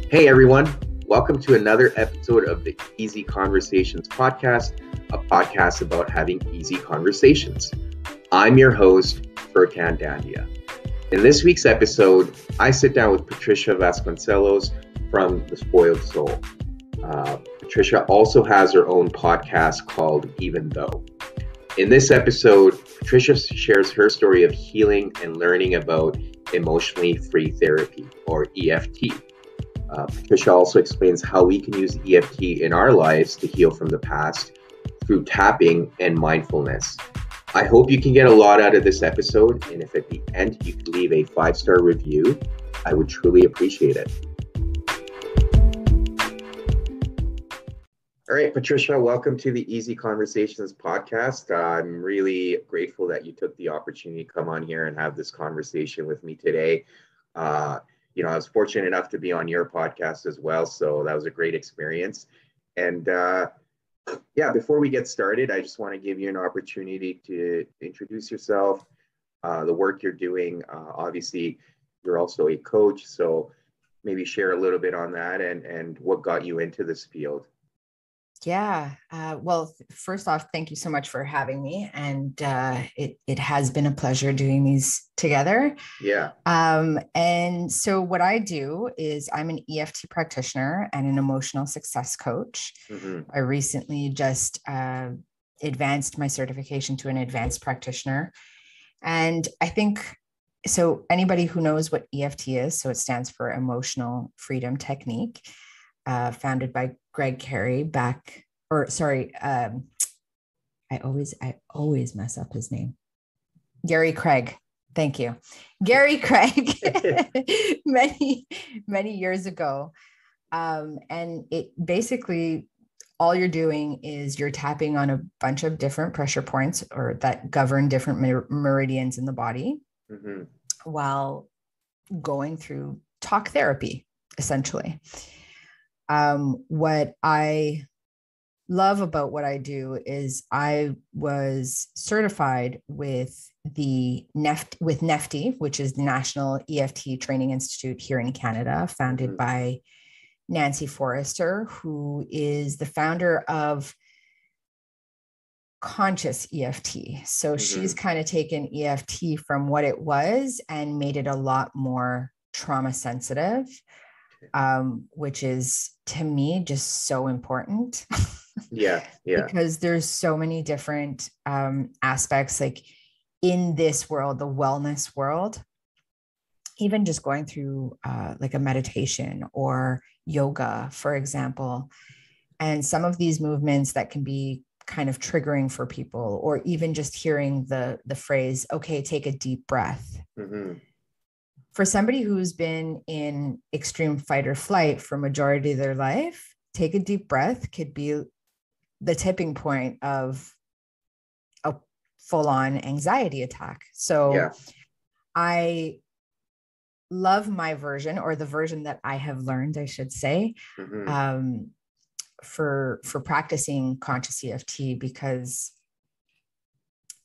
Hey everyone, welcome to another episode of the Easy Conversations podcast, a podcast about having easy conversations. I'm your host, Furkan Dandia. In this week's episode, I sit down with Patricia Vasconcelos from The Spoiled Soul. Patricia also has her own podcast called Even Though. In this episode, Patricia shares her story of healing and learning about emotionally free therapy, or EFT. Patricia also explains how we can use EFT in our lives to heal from the past through tapping and mindfulness. I hope you can get a lot out of this episode, and if at the end you could leave a 5-star review, I would truly appreciate it. All right, Patricia, welcome to the Easy Conversations podcast. I'm really grateful that you took the opportunity to come on here and have this conversation with me today. I was fortunate enough to be on your podcast as well, so that was a great experience. And before we get started, I just want to give you an opportunity to introduce yourself, the work you're doing. Obviously, you're also a coach, so maybe share a little bit on that and what got you into this field. Yeah. Well, first off, thank you so much for having me. And it has been a pleasure doing these together. Yeah. And so what I do is I'm an EFT practitioner and an emotional success coach. Mm-hmm. I recently just advanced my certification to an advanced practitioner. And I think, so anybody who knows what EFT is, so it stands for Emotional Freedom Technique. Founded by Greg Carey I always mess up his name. Gary Craig. Thank you. Gary Craig, many years ago. And it basically, all you're doing is you're tapping on a bunch of different pressure points or that govern different meridians in the body, mm-hmm. while going through talk therapy, essentially. What I love about what I do is I was certified with NEFTI, which is the National EFT Training Institute here in Canada, founded mm-hmm. by Nancy Forrester, who is the founder of Conscious EFT. So mm-hmm. she's kind of taken EFT from what it was and made it a lot more trauma sensitive. Which is, to me, just so important. Yeah. Because there's so many different aspects, like in this world, the wellness world, even just going through like a meditation or yoga, for example, and some of these movements that can be kind of triggering for people, or even just hearing the phrase, okay, take a deep breath. Mm-hmm. For somebody who's been in extreme fight or flight for majority of their life, take a deep breath could be the tipping point of a full-on anxiety attack. So I love my version, or the version that I have learned, I should say, mm-hmm. For practicing conscious EFT, because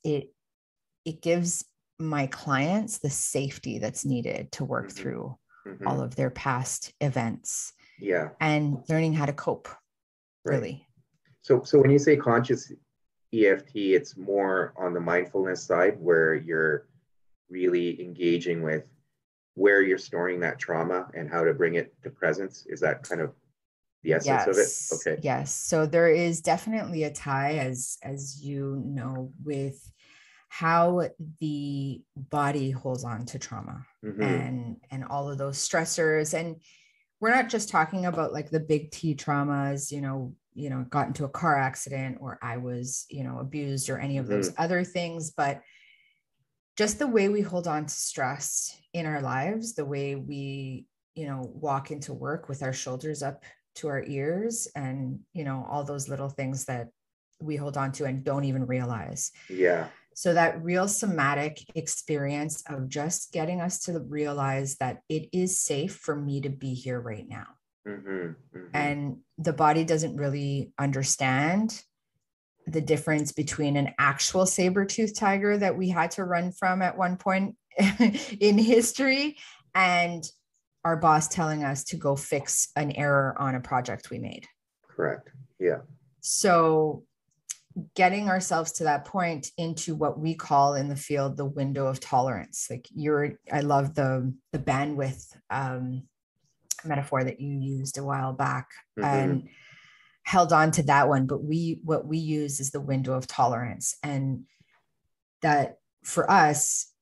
it gives my clients the safety that's needed to work mm-hmm. through mm-hmm. all of their past events and learning how to cope. Right. Really. So when you say conscious EFT, it's more on the mindfulness side, where you're really engaging with where you're storing that trauma and how to bring it to presence. Is that kind of the essence of it? Okay. Yes. So there is definitely a tie, as you know, with how the body holds on to trauma mm-hmm. and all of those stressors. And we're not just talking about like the big T traumas, got into a car accident, or I was, abused, or any of mm-hmm. those other things, but just the way we hold on to stress in our lives, the way we, walk into work with our shoulders up to our ears, and, all those little things that we hold on to and don't even realize. Yeah. So that real somatic experience of just getting us to realize that it is safe for me to be here right now. Mm-hmm, mm-hmm. And the body doesn't really understand the difference between an actual saber-toothed tiger that we had to run from at one point in history, and our boss telling us to go fix an error on a project we made. Correct. Yeah. So getting ourselves to that point into what we call in the field the window of tolerance. Like I love the bandwidth metaphor that you used a while back, and held on to that one. But what we use is the window of tolerance, and that for us,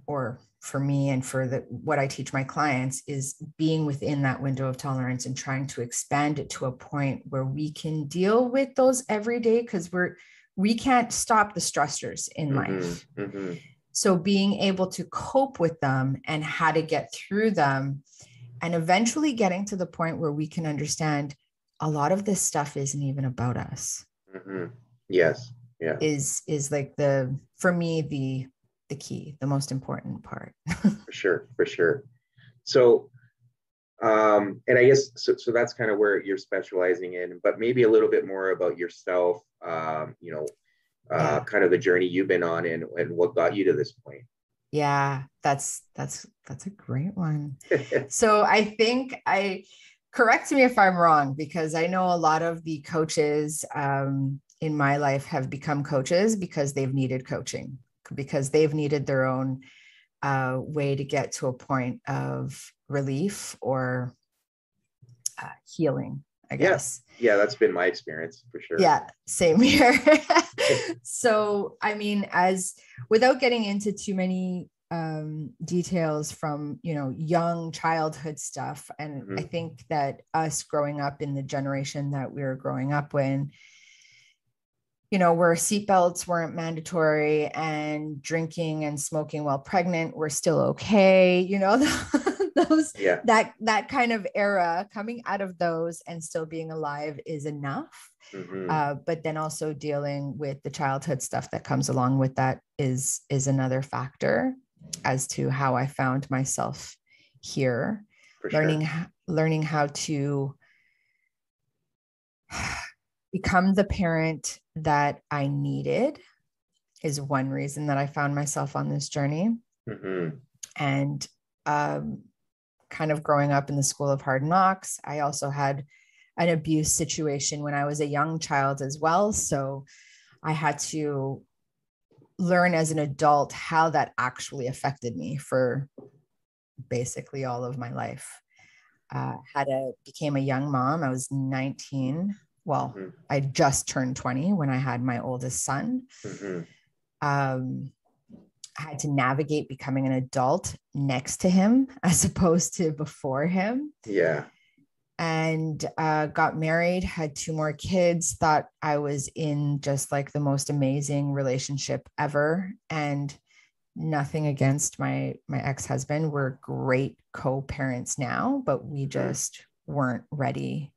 or for me, and for what I teach my clients, is being within that window of tolerance and trying to expand it to a point where we can deal with those every day, because we can't stop the stressors in life. So being able to cope with them and how to get through them, and eventually getting to the point where we can understand a lot of this stuff isn't even about us. Yes. Yeah. Is like for me, the key, the most important part. For sure. So, and I guess, so that's kind of where you're specializing in, but maybe a little bit more about yourself, kind of the journey you've been on and what got you to this point. Yeah, that's a great one. So I think correct me if I'm wrong, because I know a lot of the coaches in my life have become coaches because they've needed coaching, because they've needed their own way to get to a point of relief or healing, I guess. Yeah, that's been my experience for sure. Yeah, same here. So, I mean, without getting into too many details from, young childhood stuff. And I think that us growing up in the generation that we were growing up when, where seatbelts weren't mandatory and drinking and smoking while pregnant were still okay, that kind of era, coming out of those and still being alive is enough. But then also dealing with the childhood stuff that comes along with that is another factor as to how I found myself here. For learning how to become the parent that I needed is one reason that I found myself on this journey. And kind of growing up in the school of hard knocks, I also had an abuse situation when I was a young child as well. So I had to learn as an adult how that actually affected me for basically all of my life. Became a young mom. I was 19. Well, I just turned 20 when I had my oldest son. I had to navigate becoming an adult next to him as opposed to before him. Yeah. And got married, had 2 more kids, thought I was in just like the most amazing relationship ever. And nothing against my ex-husband. We're great co-parents now, but we just weren't ready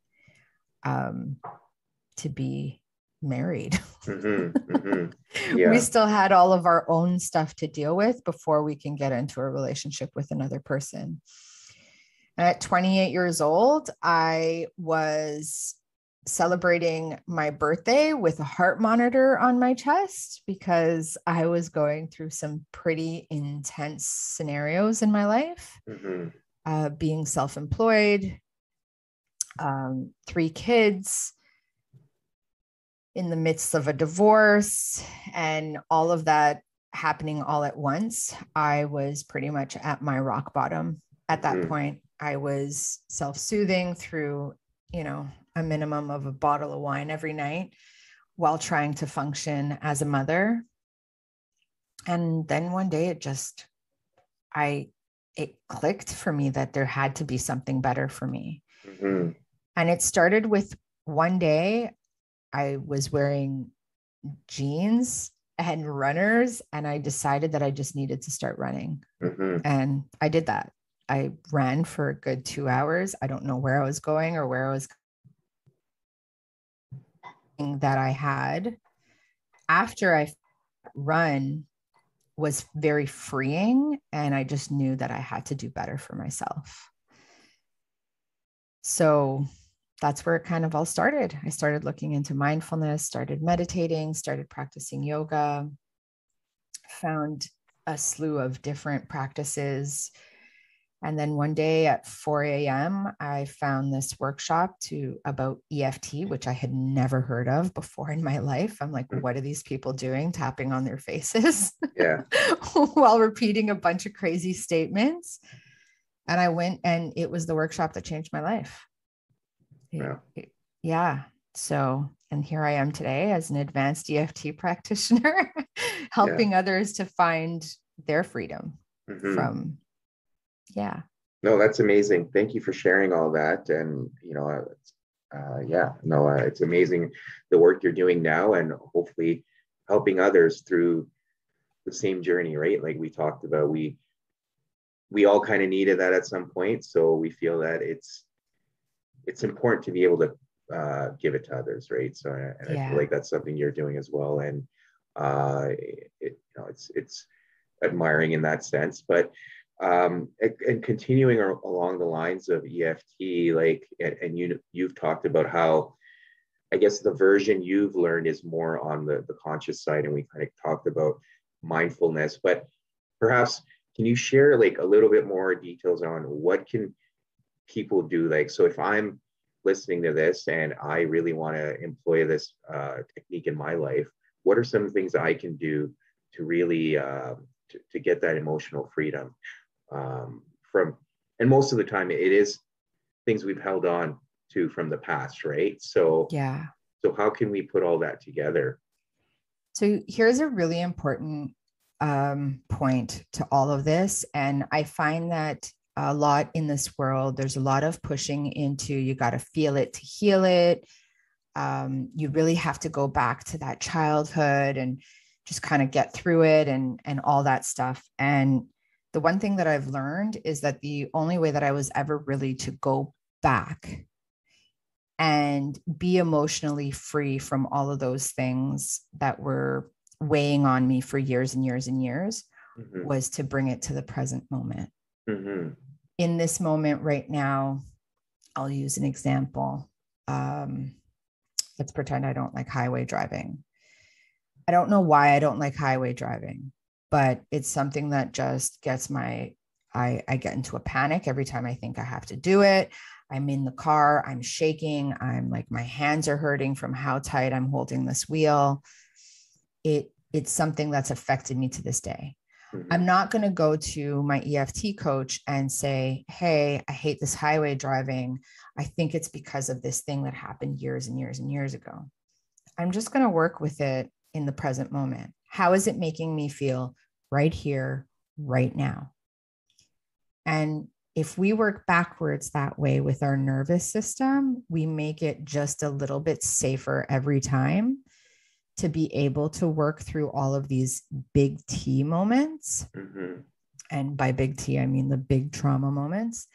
to be married. Yeah. We still had all of our own stuff to deal with before we can get into a relationship with another person. At 28 years old, I was celebrating my birthday with a heart monitor on my chest because I was going through some pretty intense scenarios in my life. Being self-employed, 3 kids, in the midst of a divorce, and all of that happening all at once. I was pretty much at my rock bottom at that point. I was self-soothing through, a minimum of a bottle of wine every night while trying to function as a mother. And then one day it clicked for me that there had to be something better for me. And it started with one day I was wearing jeans and runners, and I decided that I just needed to start running. And I did that. I ran for a good 2 hours. I don't know where I was going or where I was going. That I had after I run was very freeing, and I just knew that I had to do better for myself. So that's where it kind of all started. I started looking into mindfulness, started meditating, started practicing yoga, found a slew of different practices And then one day at 4 a.m., I found this workshop about EFT, which I had never heard of before in my life. I'm like, what are these people doing? Tapping on their faces while repeating a bunch of crazy statements. And I went, and it was the workshop that changed my life. Yeah. So, and here I am today as an advanced EFT practitioner, helping others to find their freedom from. Yeah. No, that's amazing. Thank you for sharing all that. And, it's amazing the work you're doing now, and hopefully helping others through the same journey, right? Like we talked about, we all kind of needed that at some point. So we feel that it's important to be able to give it to others, right? So, I feel like that's something you're doing as well. And it's admiring in that sense. But and continuing along the lines of EFT, like, and you've talked about how, I guess, the version you've learned is more on the conscious side, and we kind of talked about mindfulness, but perhaps can you share like a little bit more details on what can people do? Like, so if I'm listening to this and I really want to employ this technique in my life, what are some things I can do to really to get that emotional freedom from, and most of the time it is things we've held on to from the past, right? So how can we put all that together? So here's a really important point to all of this. And I find that a lot in this world, there's a lot of pushing into, you got to feel it to heal it. You really have to go back to that childhood and just kind of get through it and all that stuff. And the one thing that I've learned is that the only way that I was ever really to go back and be emotionally free from all of those things that were weighing on me for years and years and years was to bring it to the present moment. In this moment right now, I'll use an example. Let's pretend I don't like highway driving. I don't know why I don't like highway driving, but it's something that just gets I get into a panic every time I think I have to do it. I'm in the car, I'm shaking. I'm like, my hands are hurting from how tight I'm holding this wheel. It's something that's affected me to this day. I'm not going to go to my EFT coach and say, hey, I hate this highway driving. I think it's because of this thing that happened years and years and years ago. I'm just going to work with it in the present moment. How is it making me feel right here, right now? And if we work backwards that way with our nervous system, we make it just a little bit safer every time to be able to work through all of these big T moments. And by big T, I mean the big trauma moments.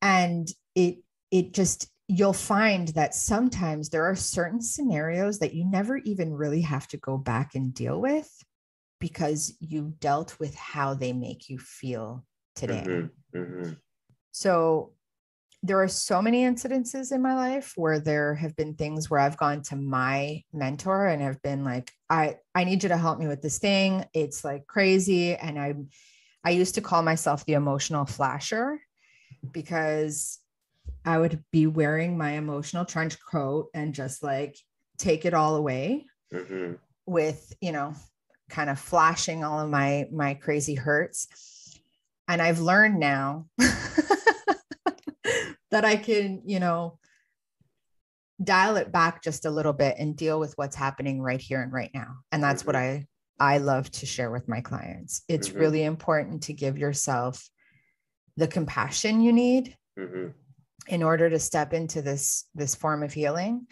And it just, you'll find that sometimes there are certain scenarios that you never even really have to go back and deal with because you dealt with how they make you feel today. So there are so many incidences in my life where there have been things where I've gone to my mentor and have been like, I need you to help me with this thing. It's like crazy. And I used to call myself the emotional flasher because I would be wearing my emotional trench coat and just like take it all away with, kind of flashing all of my crazy hurts. And I've learned now that I can, dial it back just a little bit and deal with what's happening right here and right now. And that's what I love to share with my clients. It's really important to give yourself the compassion you need in order to step into this form of healing,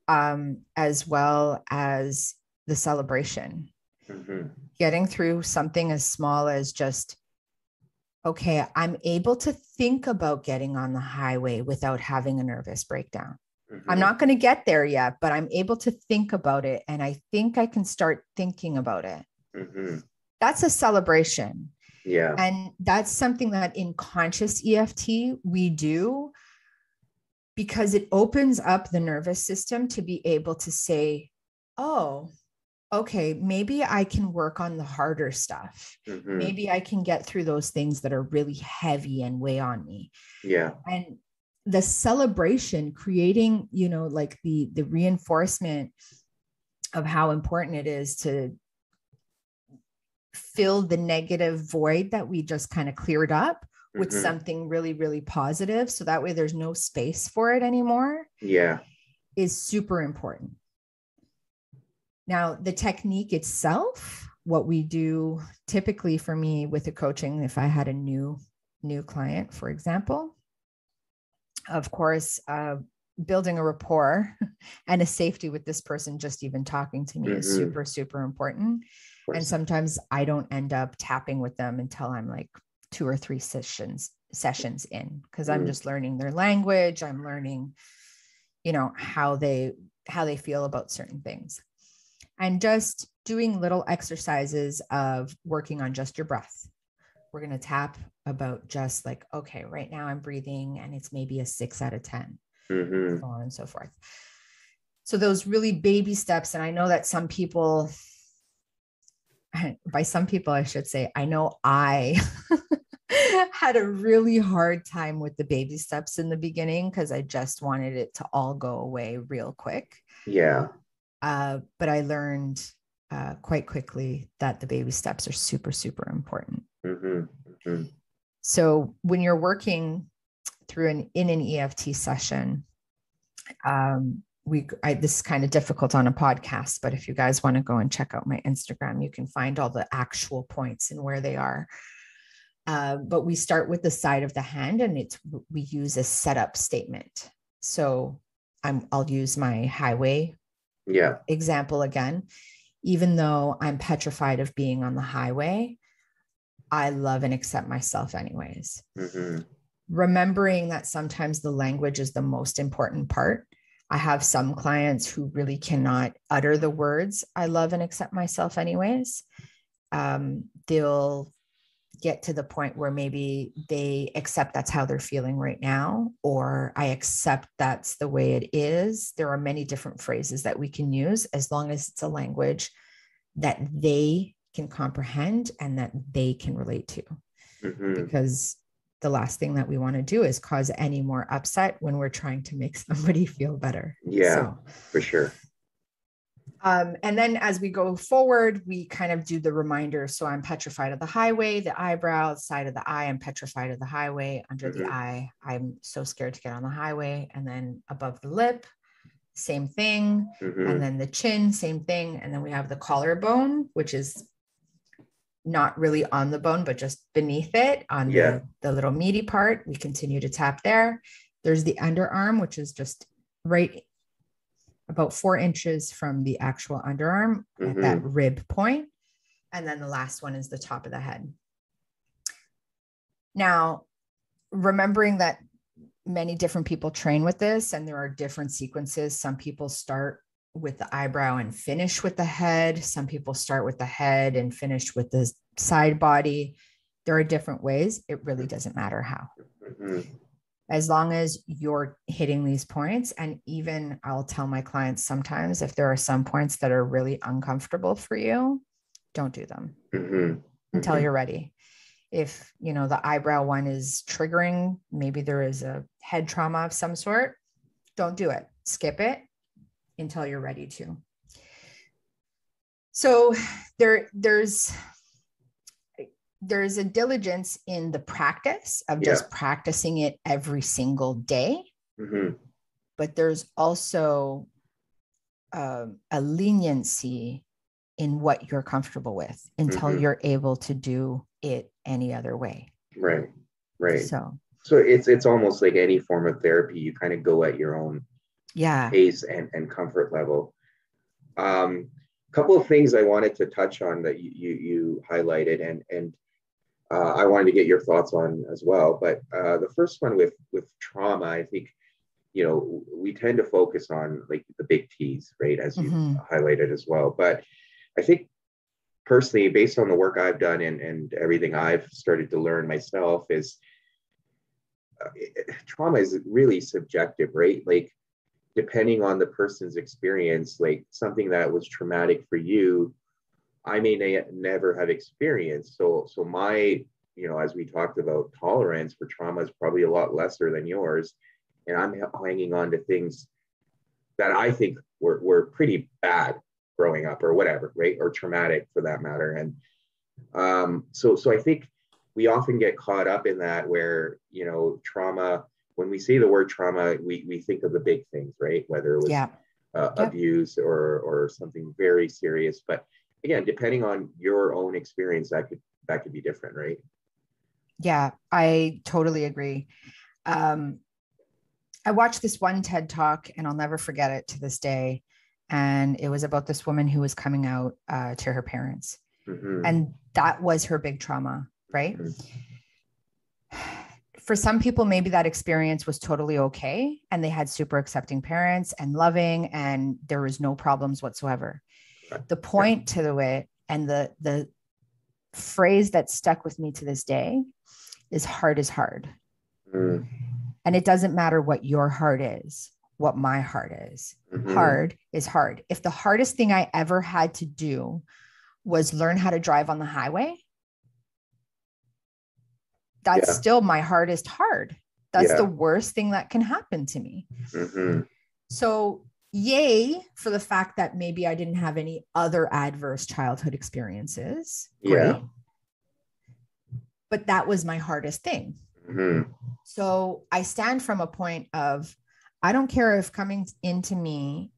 as well as the celebration. Getting through something as small as just, okay, I'm able to think about getting on the highway without having a nervous breakdown. I'm not going to get there yet, but I'm able to think about it. And I think I can start thinking about it. That's a celebration. Yeah. And that's something that in conscious EFT we do because it opens up the nervous system to be able to say, oh, okay, maybe I can work on the harder stuff. Mm-hmm. Maybe I can get through those things that are really heavy and weigh on me. Yeah. And the celebration, creating, like the reinforcement of how important it is to fill the negative void that we just kind of cleared up with Mm-hmm. something really, really positive. So that way there's no space for it anymore. Yeah. Is super important. Now, the technique itself, what we do typically for me with the coaching, if I had a new client, for example, of course, building a rapport and a safety with this person, just even talking to me is super, super important. And sometimes I don't end up tapping with them until I'm like 2 or 3 sessions in, because I'm just learning their language. I'm learning, how they feel about certain things, and just doing little exercises of working on just your breath. We're going to tap about just like, okay, right now I'm breathing and it's maybe a 6 out of 10, so on and so forth. So those really baby steps. And I know that some people, by some people, I should say, I know I had a really hard time with the baby steps in the beginning because I just wanted it to all go away real quick. Yeah. But I learned quite quickly that the baby steps are super, super important. So when you're working through in an EFT session, this is kind of difficult on a podcast, but if you guys want to go and check out my Instagram, you can find all the actual points and where they are. But we start with the side of the hand, and we use a setup statement. So I'll use my highway example again. Even though I'm petrified of being on the highway, I love and accept myself anyways. Remembering that sometimes the language is the most important part. I have some clients who really cannot utter the words, I love and accept myself anyways. They'll get to the point where maybe they accept that's how they're feeling right now, or I accept that's the way it is. There are many different phrases that we can use as long as it's a language that they can comprehend and that they can relate to. Because the last thing that we want to do is cause any more upset when we're trying to make somebody feel better. Yeah, for sure. And then as we go forward, we kind of do the reminder. So I'm petrified of the highway, the eyebrow, the side of the eye. I'm petrified of the highway, under the eye. I'm so scared to get on the highway. And then above the lip, same thing. And then the chin, same thing. And then we have the collarbone, which is not really on the bone, but just beneath it on the little meaty part. We continue to tap there. There's the underarm, which is just right about 4 inches from the actual underarm at that rib point. And then the last one is the top of the head. Now, remembering that many different people train with this, and there are different sequences. Some people start with the eyebrow and finish with the head. Some people start with the head and finish with the side body. There are different ways. It really doesn't matter how. As long as you're hitting these points. And even I'll tell my clients sometimes, if there are some points that are really uncomfortable for you, don't do them until you're ready. If, the eyebrow one is triggering, maybe there is a head trauma of some sort, don't do it. Skip it until you're ready to. So there's a diligence in the practice of just practicing it every single day. But there's also a leniency in what you're comfortable with until you're able to do it any other way. Right. So it's almost like any form of therapy. You kind of go at your own pace and comfort level. Couple of things I wanted to touch on that you highlighted, and I wanted to get your thoughts on as well. But the first one with trauma, I think, we tend to focus on like the big T's, right, as you highlighted as well. But I think personally, based on the work I've done and everything I've started to learn myself, is trauma is really subjective, right? Like depending on the person's experience, like something that was traumatic for you, I may never have experienced. So my, as we talked about, tolerance for trauma is probably a lot lesser than yours. And I'm hanging on to things that I think were pretty bad growing up or whatever, right? Or traumatic for that matter. And so I think we often get caught up in that where, trauma, when we say the word trauma, we think of the big things, right? Whether it was abuse or something very serious. But again, depending on your own experience, that could be different, right? Yeah, I totally agree. I watched this one TED Talk and I'll never forget it to this day. And it was about this woman who was coming out to her parents. Mm-hmm. And that was her big trauma, right? Mm-hmm. For some people, maybe that experience was totally okay. And they had super accepting parents and loving, and there was no problems whatsoever. The point to it, and the phrase that stuck with me to this day, is hard is hard. Mm-hmm. And it doesn't matter what your heart is, what my heart is. Mm-hmm. Hard is hard. If the hardest thing I ever had to do was learn how to drive on the highway, that's still my hardest hard. That's the worst thing that can happen to me. Mm-hmm. So yay for the fact that maybe I didn't have any other adverse childhood experiences. Great. But that was my hardest thing. Mm-hmm. So I stand from a point of, I don't care if coming into me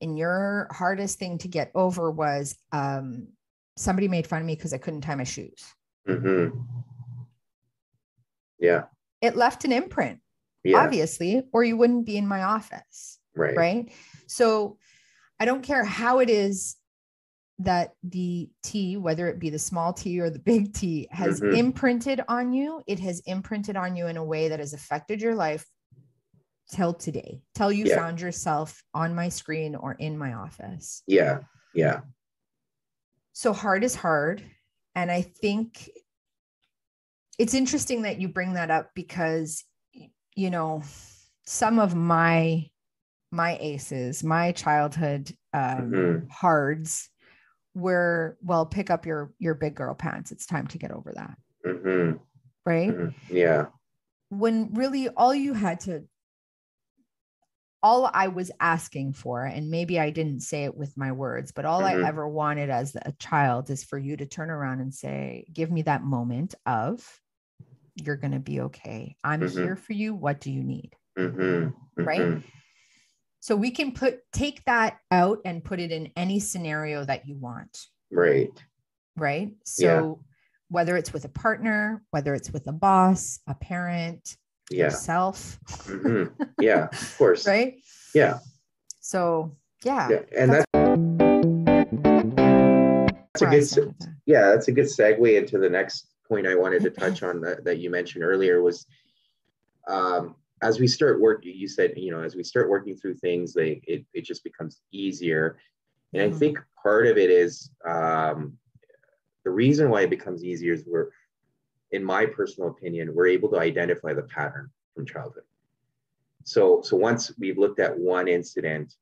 and your hardest thing to get over was somebody made fun of me because I couldn't tie my shoes. Mm-hmm. Yeah. It left an imprint, obviously, or you wouldn't be in my office. Right. So I don't care how it is that the T, whether it be the small T or the big T, has imprinted on you. It has imprinted on you in a way that has affected your life till today, till you found yourself on my screen or in my office. Yeah. So hard is hard. And I think it's interesting that you bring that up because, some of my aces, my childhood hards were, well, pick up your big girl pants. It's time to get over that. Mm-hmm. Right? Mm-hmm. Yeah. When really all I was asking for, and maybe I didn't say it with my words, but all I ever wanted as a child is for you to turn around and say, give me that moment of, you're going to be okay. I'm here for you. What do you need? Right? So we can take that out and put it in any scenario that you want. Right. So whether it's with a partner, whether it's with a boss, a parent, yourself. Yeah, of course. Right. Yeah. So, And that's a good segue into the next point I wanted to touch on that you mentioned earlier was, as we start working, you said, as we start working through things, it just becomes easier. And I think part of it is, the reason why it becomes easier is in my personal opinion, we're able to identify the pattern from childhood. So once we've looked at one incident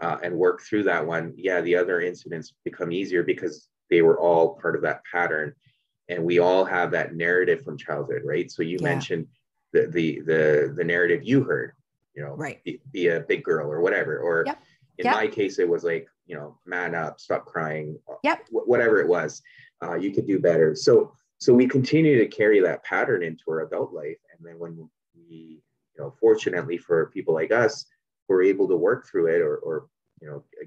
and worked through that one, the other incidents become easier because they were all part of that pattern. And we all have that narrative from childhood, right? So you mentioned the narrative you heard, be a big girl or whatever. Or in my case, it was like, man up, stop crying, whatever it was, you could do better. So we continue to carry that pattern into our adult life. And then when we, fortunately for people like us, we're able to work through it or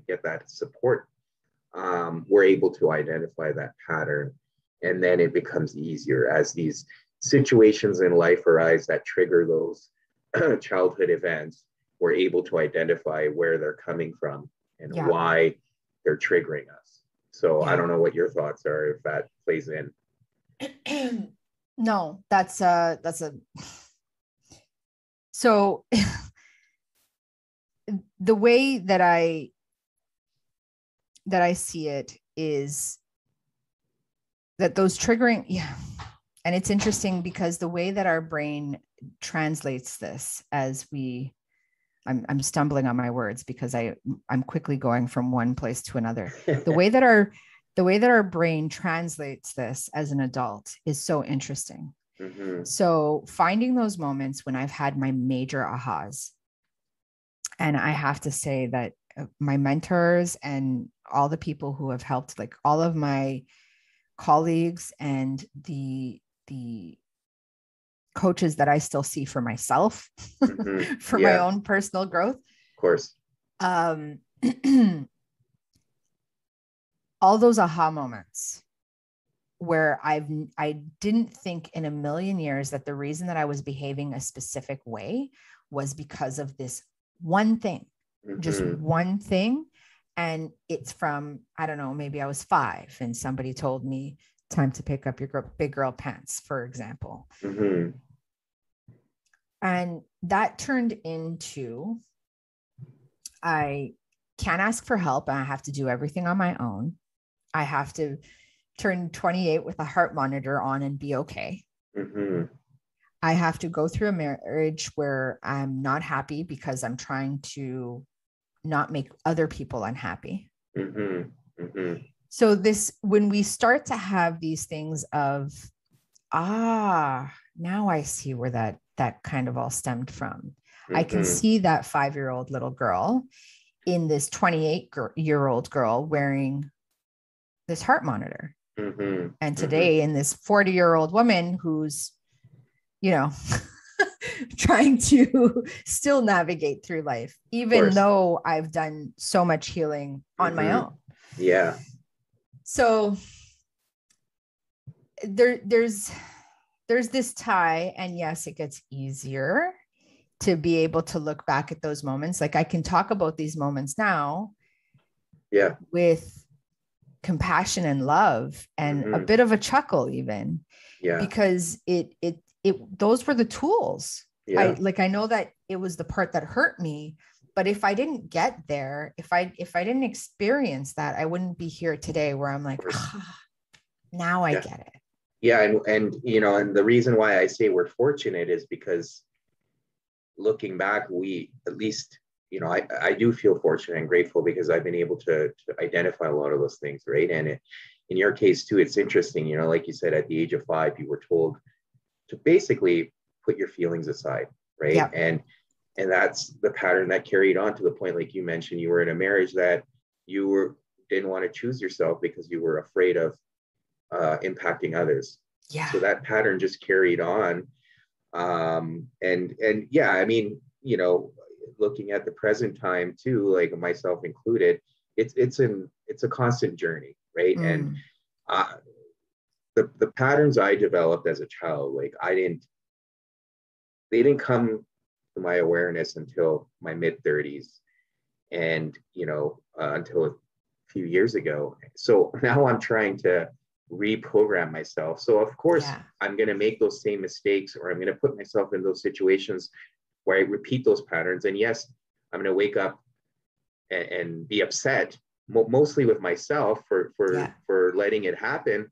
get that support, we're able to identify that pattern. And then it becomes easier as these situations in life arise that trigger those childhood events. We're able to identify where they're coming from and why they're triggering us. So I don't know what your thoughts are, if that plays in. No, that's a so the way that I see it is that those triggering, and it's interesting because the way that our brain translates this as we I'm stumbling on my words because I'm quickly going from one place to another. The way that our brain translates this as an adult is so interesting. Mm-hmm. So finding those moments when I've had my major ahas, and I have to say that my mentors and all the people who have helped, like all of my colleagues and the coaches that I still see for myself, Mm-hmm. for Yeah. my own personal growth. Of course. All those aha moments where I didn't think in a million years that the reason that I was behaving a specific way was because of this one thing, just one thing. And it's from, I don't know, maybe I was 5 and somebody told me time to pick up your big girl pants, for example. Mm-hmm. And that turned into, I can't ask for help and I have to do everything on my own. I have to turn 28 with a heart monitor on and be okay. Mm-hmm. I have to go through a marriage where I'm not happy because I'm trying to not make other people unhappy. Mm-hmm. Mm-hmm. So when we start to have these things of, now I see where that kind of all stemmed from. I can see that 5-year-old little girl in this 28-year-old girl wearing this heart monitor. Mm-hmm. And today in this 40-year-old woman who's, trying to still navigate through life, even though I've done so much healing on my own. Yeah. So there's this tie, and yes, it gets easier to be able to look back at those moments. Like I can talk about these moments now, with compassion and love and a bit of a chuckle even, because those were the tools. I know that it was the part that hurt me, but if I didn't get there, if I didn't experience that, I wouldn't be here today where I'm like, now I get it. Yeah. And the reason why I say we're fortunate is because looking back, we, at least, I do feel fortunate and grateful because I've been able to identify a lot of those things. Right. And in your case too, it's interesting, like you said, at the age of 5, you were told to basically put your feelings aside. Right. Yeah. And that's the pattern that carried on to the point, like you mentioned, you were in a marriage that you didn't want to choose yourself because you were afraid of impacting others. Yeah. So that pattern just carried on. And yeah, I mean, looking at the present time too, like myself included, it's a constant journey, right? And the patterns I developed as a child, like they didn't come to my awareness until my mid 30s, and until a few years ago. So now I'm trying to reprogram myself. So of course I'm going to make those same mistakes, or I'm going to put myself in those situations where I repeat those patterns. And yes, I'm going to wake up and be upset, mostly with myself for letting it happen.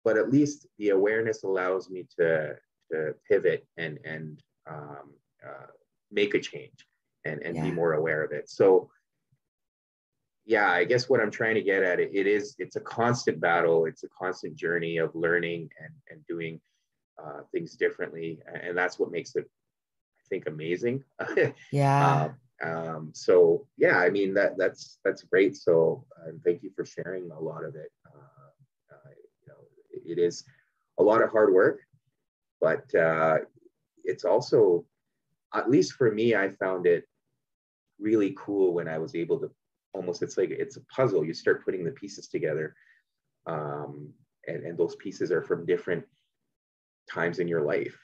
But at least the awareness allows me to pivot and make a change and be more aware of it. So yeah, I guess what I'm trying to get at it's a constant battle. It's a constant journey of learning and doing things differently. And that's what makes it, I think, amazing. So yeah, I mean, that's great. So thank you for sharing a lot of it. It is a lot of hard work, but it's also, at least for me, I found it really cool when I was able to it's like it's a puzzle. You start putting the pieces together, and those pieces are from different times in your life.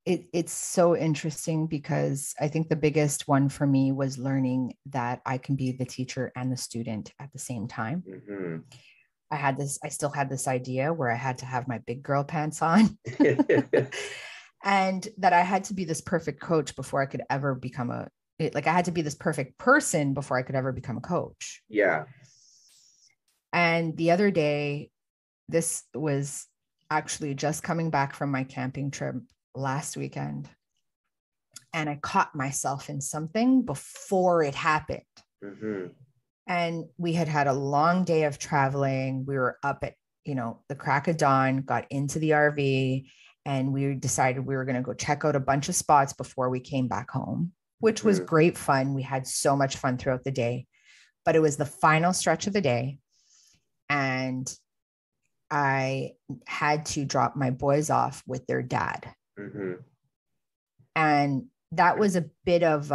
It's so interesting because I think the biggest one for me was learning that I can be the teacher and the student at the same time. I still had this idea where I had to have my big girl pants on and that I had to be this perfect coach before I could ever become I had to be this perfect person before I could ever become a coach. Yeah. And the other day, this was actually just coming back from my camping trip last weekend. and I caught myself in something before it happened. Mm-hmm. And we had a long day of traveling. We were up at, the crack of dawn, got into the RV, and we decided we were going to go check out a bunch of spots before we came back home, which was great fun. We had so much fun throughout the day, but it was the final stretch of the day. And I had to drop my boys off with their dad. Mm-hmm. And that was a bit of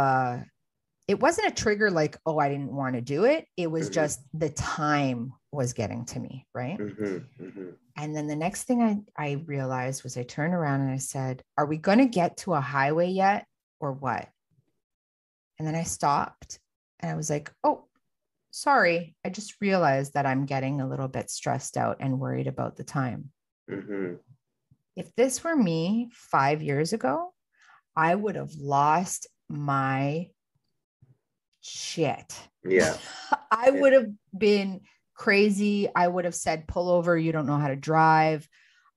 it wasn't a trigger like, oh, I didn't want to do it. It was just the time was getting to me. Right. Mm-hmm. Mm-hmm. And then the next thing I realized was I turned around and I said, are we going to get to a highway yet or what? And then I stopped and I was like, oh, sorry. I just realized that I'm getting a little bit stressed out and worried about the time. Mm-hmm. If this were me 5 years ago, I would have lost my shit. Yeah. I would have been crazy. I would have said, pull over. You don't know how to drive.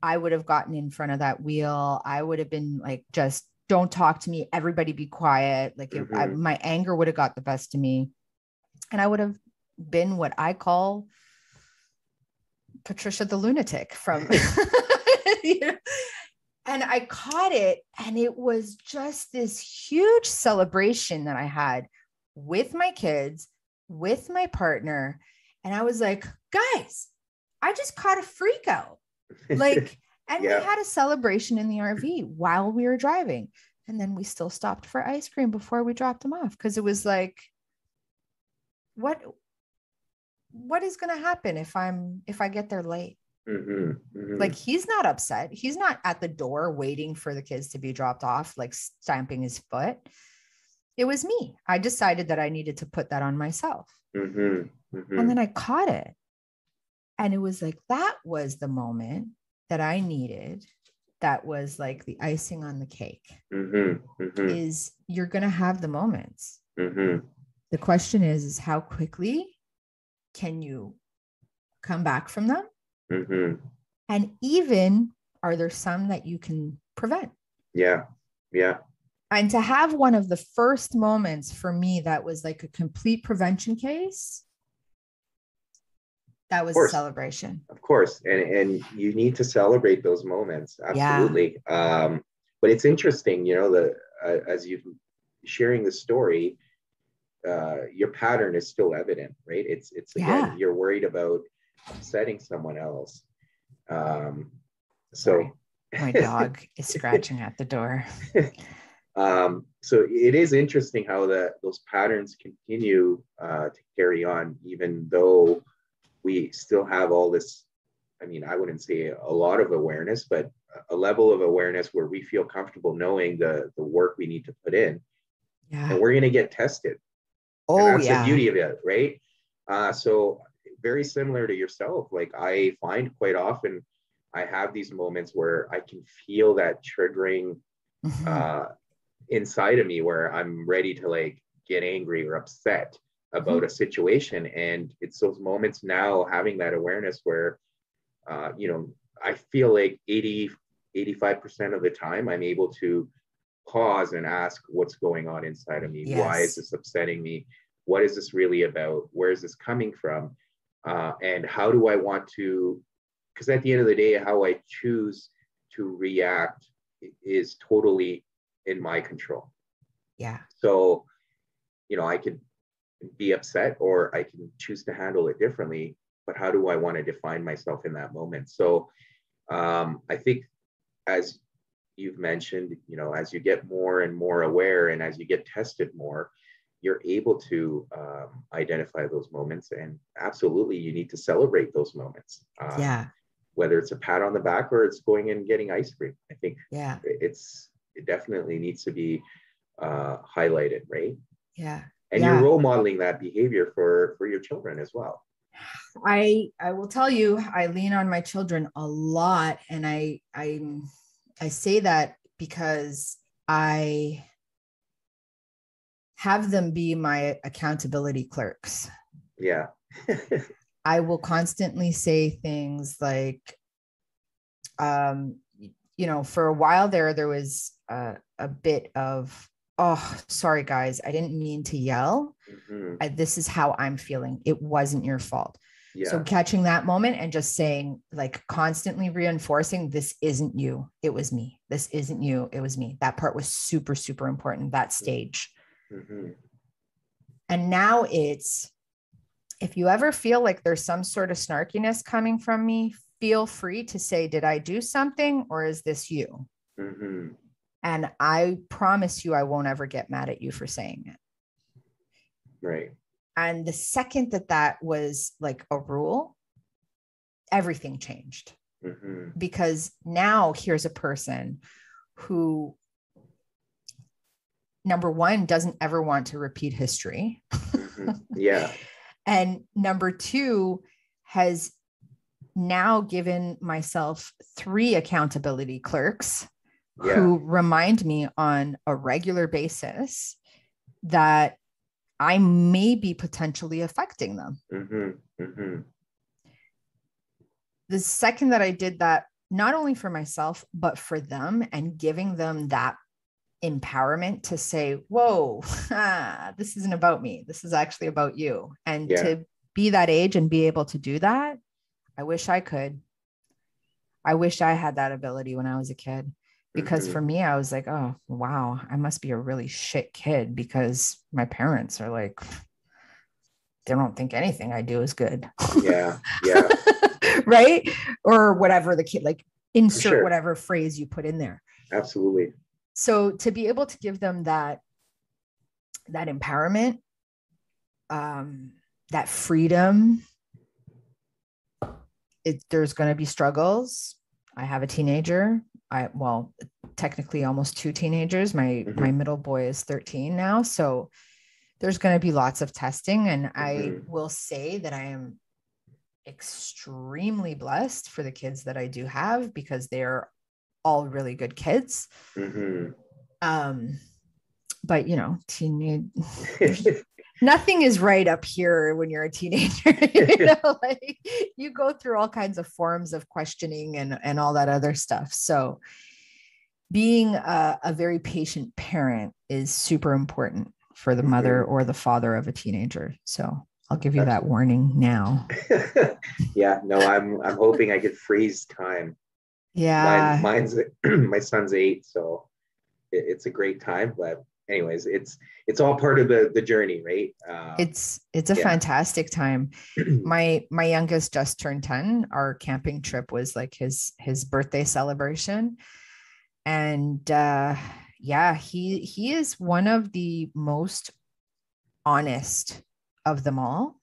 I would have gotten in front of that wheel. I would have been like, just don't talk to me. Everybody be quiet. Like my anger would have got the best of me. And I would have been what I call Patricia the lunatic from, And I caught it. And it was just this huge celebration that I had with my kids, with my partner. And I was like, guys, I just caught a freak out. Like, and we had a celebration in the RV while we were driving. And then we still stopped for ice cream before we dropped them off. Cause it was like, what is going to happen if I get there late? Mm-hmm. Mm-hmm. Like, he's not upset. He's not at the door waiting for the kids to be dropped off, like stamping his foot. It was me. I decided that I needed to put that on myself. Mm-hmm. Mm-hmm. And then I caught it. And it was like, that was the moment that I needed. That was like the icing on the cake. Mm-hmm. Mm-hmm. Is you're going to have the moments. Mm-hmm. The question is how quickly can you come back from them? Mm-hmm. And even, are there some that you can prevent? Yeah. Yeah. And to have one of the first moments for me that was like a complete prevention case, that was a celebration. Of course. And you need to celebrate those moments. Absolutely. Yeah. But it's interesting, as you're sharing the story, your pattern is still evident, right? It's again, you're worried about upsetting someone else. Sorry. My dog is scratching at the door. So it is interesting how those patterns continue to carry on, even though we still have all this, I wouldn't say a lot of awareness, but a level of awareness where we feel comfortable knowing the work we need to put in. Yeah. And we're going to get tested. Oh, and that's the beauty of it, right? So very similar to yourself, like I find quite often I have these moments where I can feel that triggering inside of me where I'm ready to like get angry or upset about a situation. And it's those moments now having that awareness where, I feel like 85% of the time I'm able to pause and ask what's going on inside of me. Yes. Why is this upsetting me? What is this really about? Where is this coming from? And how do I want to, because at the end of the day, how I choose to react is totally in my control. Yeah. So, I could be upset or I can choose to handle it differently, but how do I want to define myself in that moment? So I think as you've mentioned, as you get more and more aware and as you get tested more, you're able to identify those moments, and absolutely you need to celebrate those moments. Whether it's a pat on the back or it's going and getting ice cream. I think it definitely needs to be highlighted, right? Yeah. And you're role modeling that behavior for your children as well. I will tell you, I lean on my children a lot. And I say that because I have them be my accountability clerks. Yeah. I will constantly say things like, for a while there was a bit of oh, sorry, guys, I didn't mean to yell. This is how I'm feeling. It wasn't your fault. Yeah. So catching that moment and just saying, like, constantly reinforcing, this isn't you, it was me. This isn't you, it was me. That part was super, super important, that stage. And now it's, if you ever feel like there's some sort of snarkiness coming from me, feel free to say, did I do something or is this you? And I promise you, I won't ever get mad at you for saying it. Right. And the second that was like a rule, everything changed. Because now here's a person who, number one, doesn't ever want to repeat history. Yeah. And number two, has now given myself 3 accountability clerks who remind me on a regular basis that I may be potentially affecting them. The second that I did that, not only for myself, but for them, and giving them that empowerment to say, whoa, this isn't about me. This is actually about you. And to be that age and be able to do that, I wish I could. I wish I had that ability when I was a kid, because for me, I was like, oh, wow, I must be a really shit kid because my parents are like, they don't think anything I do is good. Yeah. Right. Or whatever the kid, like, insert whatever phrase you put in there. Absolutely. So to be able to give them that empowerment, that freedom, there's going to be struggles. I have a teenager. Technically almost 2 teenagers. My middle boy is 13 now. So there's going to be lots of testing. And I will say that I am extremely blessed for the kids that I do have, because they're all really good kids. But teenage, nothing is right up here when you're a teenager. Like, you go through all kinds of forms of questioning and all that other stuff. So being a very patient parent is super important for the mother or the father of a teenager. So I'll give you that warning now. Yeah, no, I'm hoping I could freeze time. Yeah. Mine's my son's 8, so it's a great time. But anyways, it's all part of the journey, right? It's a fantastic time. My youngest just turned 10. Our camping trip was like his birthday celebration. And he is one of the most honest of them all.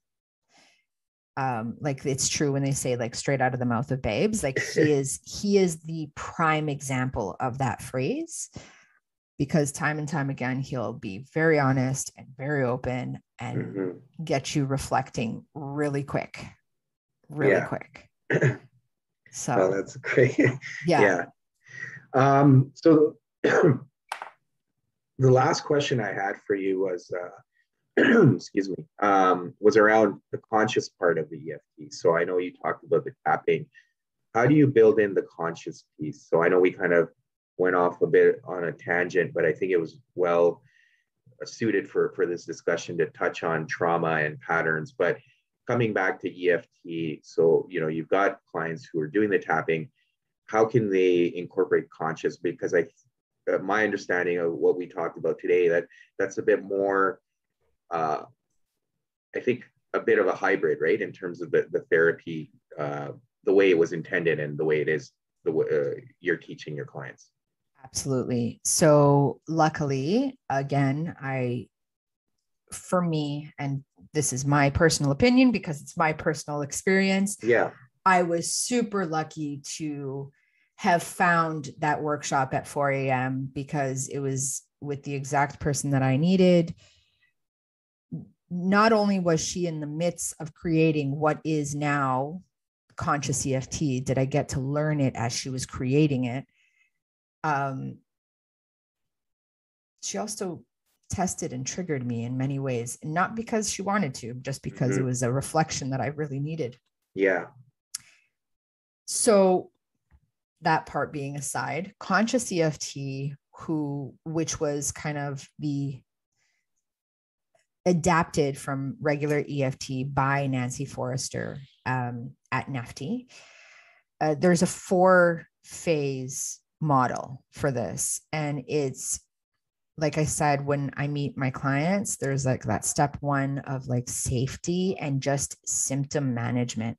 Like, it's true when they say, like, straight out of the mouth of babes, like, he is the prime example of that phrase, because time and time again, he'll be very honest and very open and get you reflecting really quick. So oh, that's great. Yeah. So the last question I had for you was, excuse me, was around the conscious part of the EFT. So I know you talked about the tapping. How do you build in the conscious piece? So I know we kind of went off a bit on a tangent, but I think it was well suited for this discussion to touch on trauma and patterns. But coming back to EFT, so you've got clients who are doing the tapping. How can they incorporate conscious? Because my understanding of what we talked about today, that's a bit more, I think, a bit of a hybrid, right? In terms of the therapy, the way it was intended and the way it is, the way you're teaching your clients. Absolutely. So luckily, again, for me, and this is my personal opinion because it's my personal experience. Yeah. I was super lucky to have found that workshop at 4 a.m. because it was with the exact person that I needed. Not only was she in the midst of creating what is now conscious EFT, did I get to learn it as she was creating it. She also tested and triggered me in many ways, not because she wanted to, just because it was a reflection that I really needed. Yeah. So that part being aside, conscious EFT which was kind of the adapted from regular EFT by Nancy Forrester at NEFT. There's a 4-phase model for this. And it's, like I said, when I meet my clients, there's like that step 1 of like safety and just symptom management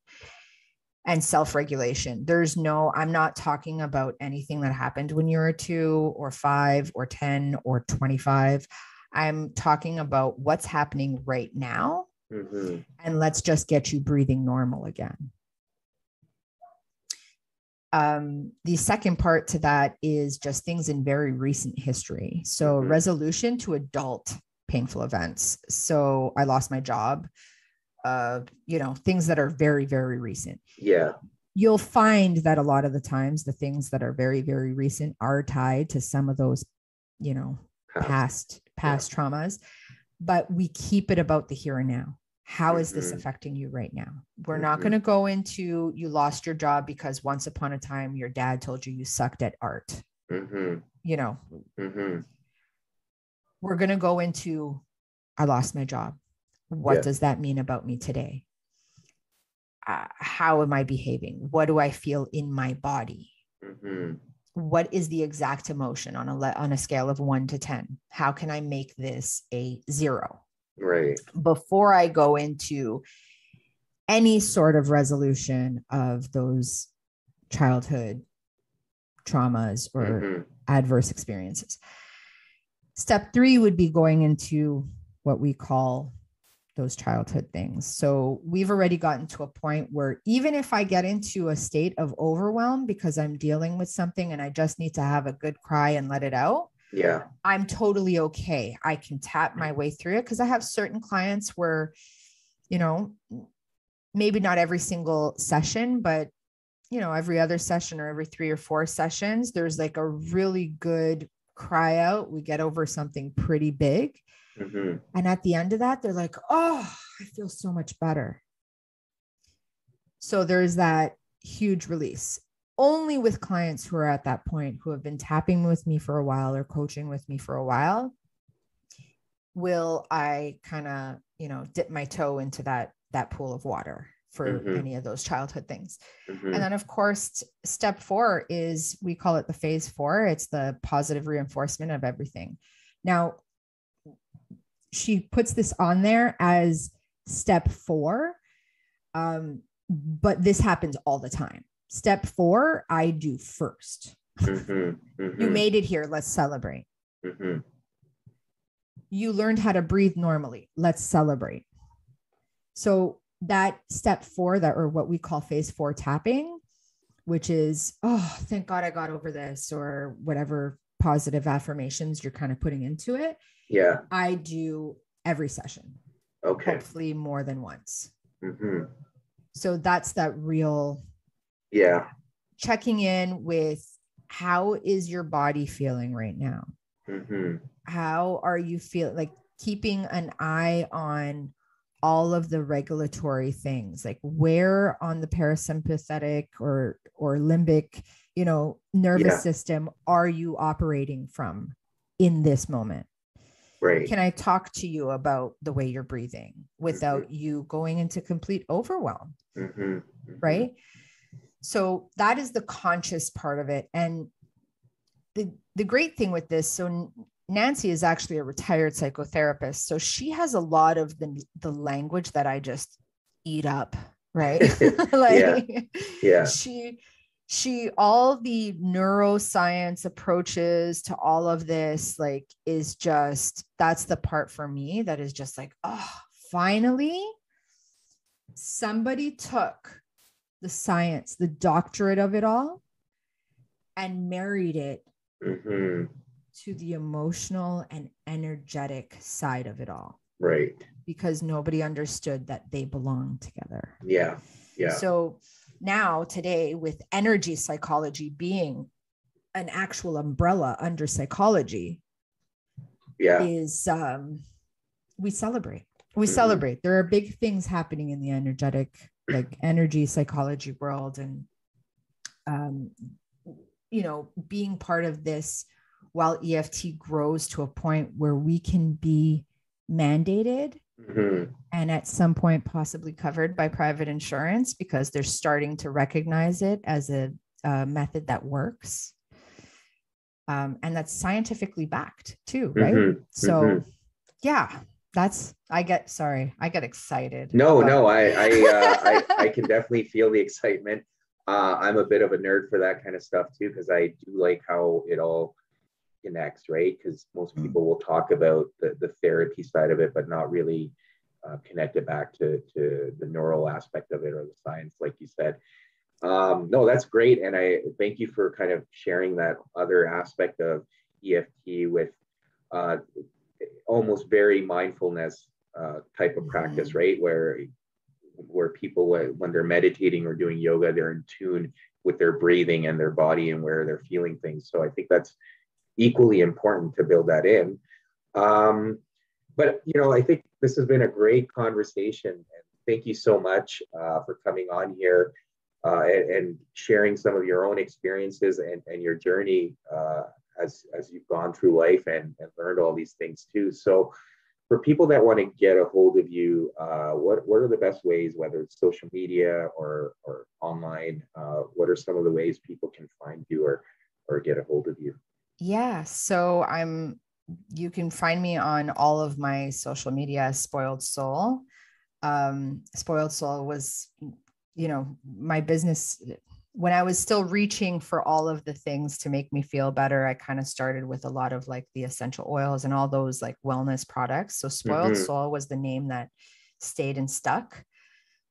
and self-regulation. I'm not talking about anything that happened when you were 2 or 5 or 10 or 25. I'm talking about what's happening right now. And let's just get you breathing normal again. The second part to that is just things in very recent history. So resolution to adult painful events. So I lost my job, things that are very, very recent. Yeah. You'll find that a lot of the times the things that are very, very recent are tied to some of those, past traumas, but we keep it about the here and now. How is this affecting you right now? We're not going to go into you lost your job because once upon a time your dad told you sucked at art. We're going to go into I lost my job. What does that mean about me today? How am I behaving? What do I feel in my body? What is the exact emotion on a scale of 1 to 10? How can I make this a 0? Right. Before I go into any sort of resolution of those childhood traumas or adverse experiences. Step 3 would be going into what we call those childhood things. So we've already gotten to a point where even if I get into a state of overwhelm because I'm dealing with something and I just need to have a good cry and let it out, I'm totally okay. I can tap my way through it because I have certain clients where, maybe not every single session, but, every other session or every 3 or 4 sessions, there's like a really good cry out. We get over something pretty big. And at the end of that, they're like, oh, I feel so much better. So there's that huge release. Only with clients who are at that point, who have been tapping with me for a while or coaching with me for a while, will I kind of, dip my toe into that pool of water for any of those childhood things. And then of course, step 4 is, we call it the phase 4. It's the positive reinforcement of everything. Now, she puts this on there as step 4. But this happens all the time. Step 4, I do first. You made it here. Let's celebrate. You learned how to breathe normally. Let's celebrate. So that step 4, or what we call phase 4 tapping, which is, oh, thank God I got over this, or whatever positive affirmations you're kind of putting into it. Yeah. I do every session. Okay. Hopefully more than once. So that's that real checking in with, how is your body feeling right now? How are you feeling? Like keeping an eye on all of the regulatory things, like where on the parasympathetic or limbic, nervous system are you operating from in this moment? Right. Can I talk to you about the way you're breathing without you going into complete overwhelm? Right. So that is the conscious part of it. And the great thing with this, so Nancy is actually a retired psychotherapist. So she has a lot of the language that I just eat up. Right. She, all the neuroscience approaches to all of this, like, is just, that's the part for me that is just like, oh, finally somebody took the science, the doctorate of it all, and married it to the emotional and energetic side of it all. Right. Because nobody understood that they belong together. Yeah. Yeah. So now today, with energy psychology being an actual umbrella under psychology, is we celebrate. We celebrate. There are big things happening in the energetic, like energy psychology world. And, being part of this while EFT grows to a point where we can be mandated and at some point possibly covered by private insurance because they're starting to recognize it as a method that works. And that's scientifically backed too, right? So yeah, I get excited. No, I can definitely feel the excitement. I'm a bit of a nerd for that kind of stuff too, because I do like how it all connects, right? Because most people will talk about the therapy side of it, but not really connect it back to the neural aspect of it or the science, like you said. No, that's great. And I thank you for kind of sharing that other aspect of EFT with almost very mindfulness type of practice, right? Where people, when they're meditating or doing yoga, they're in tune with their breathing and their body and where they're feeling things. So I think that's equally important to build that in. But, I think this has been a great conversation. And thank you so much for coming on here and sharing some of your own experiences and your journey as you've gone through life and learned all these things too. So for people that want to get a hold of you, what are the best ways, whether it's social media or online, what are some of the ways people can find you or get a hold of you? Yeah. So you can find me on all of my social media, Spoiled Soul. Spoiled Soul was, my business when I was still reaching for all of the things to make me feel better. I kind of started with a lot of like the essential oils and all those like wellness products. So Spoiled Soul was the name that stayed and stuck.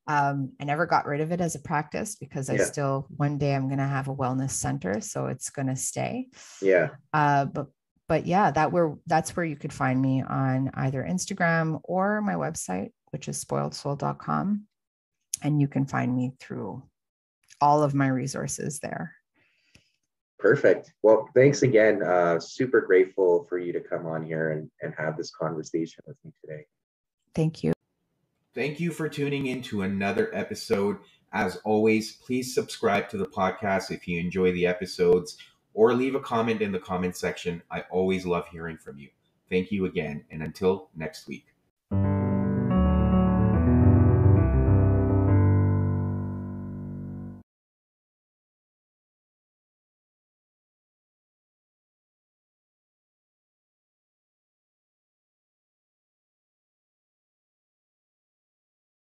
I never got rid of it as a practice because I still, one day I'm going to have a wellness center. So it's going to stay. Yeah. But yeah, that's where you could find me on either Instagram or my website, which is spoiledsoul.com. And you can find me through all of my resources there. Perfect. Well, thanks again. Super grateful for you to come on here and have this conversation with me today. Thank you. Thank you for tuning in to another episode. As always, please subscribe to the podcast if you enjoy the episodes, or leave a comment in the comment section. I always love hearing from you. Thank you again, and until next week.